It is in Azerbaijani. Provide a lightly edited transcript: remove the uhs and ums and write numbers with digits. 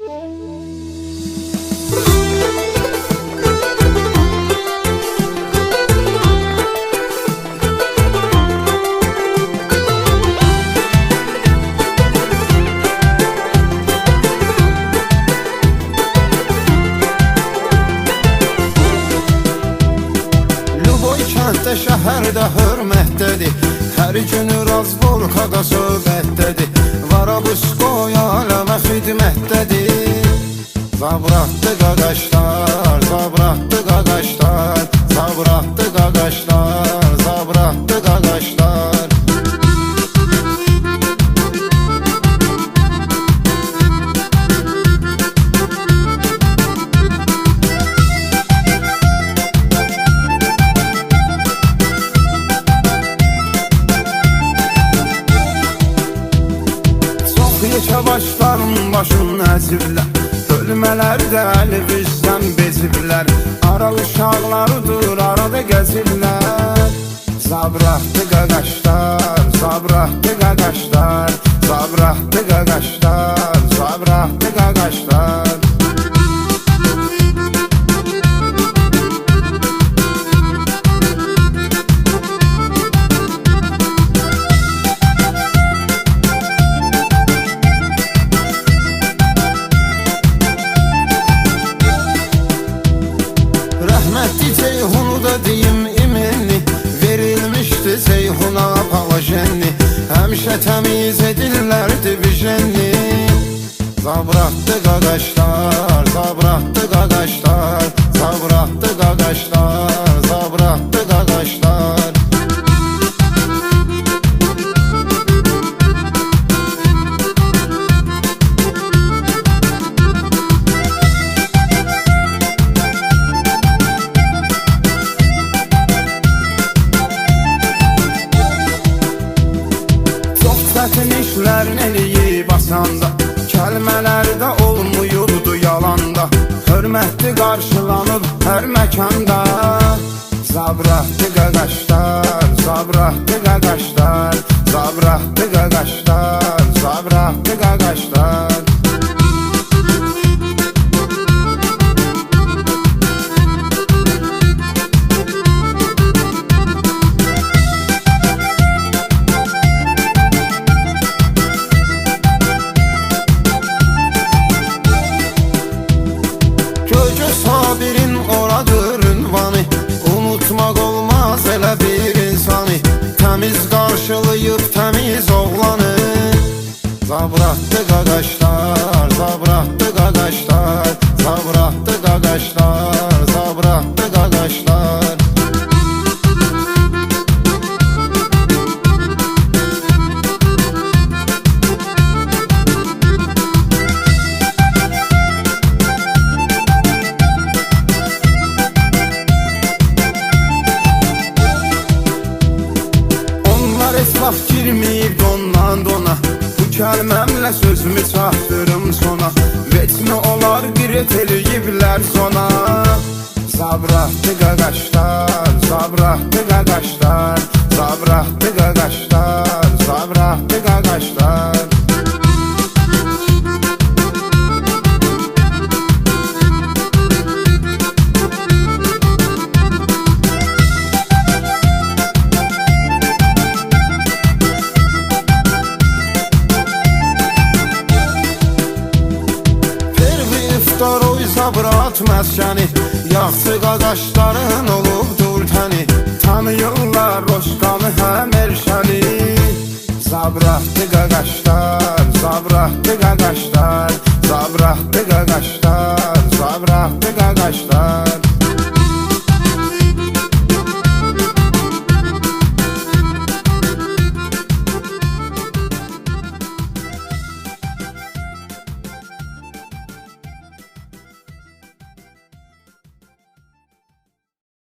Kənddə, şəhərdə hörmətdədir, hər günü razborkada söhbətdədir. Varabuskoy aləmə xidmətdədir. Zabratdı qaqaşlar, zabratdı qaqaşlar, zabratdı qaqaşlar, zabratdı qaqaşlar. Yekə başlarım başım nəzirlər, bölmələrdə əli bizdən beziblər. Aral uşaqlarıdır, arada gəzirlər. Zabratdı qaqaşlar, zabratdı qaqaşlar, zabratdı qaqaşlar, zabratdı qaqaşlar. Rəhmətli Ceyhunu da deyim imenli, verilmişdi Ceyhuna palajenli. Həmişə təmiz edirlərdi vijenli. Zabratdı qaqaşlar, zabratdı qaqaşlar, zabratdı qaqaşlar, zabratdı qaqaşlar. Çətin işlərin eləyib asanda, kəlmələrdə olmuyurdu yalanda. Hörmətli qarşılanıb hər məkanda. Zabratdı qaqaşlar, zabratdı qaqaşlar, zabratdı qaqaşlar, zabratdı qaqaşlar. Sabirin oradır ünvanı, unutmaq olmaz elə bir insanı. Təmiz qarşılayıb təmiz oğlanı. Zabratdı qaqaşlar, zabratdı qaqaşlar, zabratdı qaqaşlar, zabratdı qaqaşlar. Esnaf girməyib dondan dona, bu kəlməmlə sözümü çatdırım sona. Vetmi olar qiret eləyiblər sona. Zabratdı qaqaşlar, zabratdı qaqaşlar, zabratdı qaqaşlar, zabratdı qaqaşlar. Zabrat məskəni, yaxşı qaqaşların olubdur təni. Tanıyırlar Roşqanı həm Erşəni. Zabratdı qaqaşlar, zabratdı qaqaşlar, zabratdı qaqaşlar.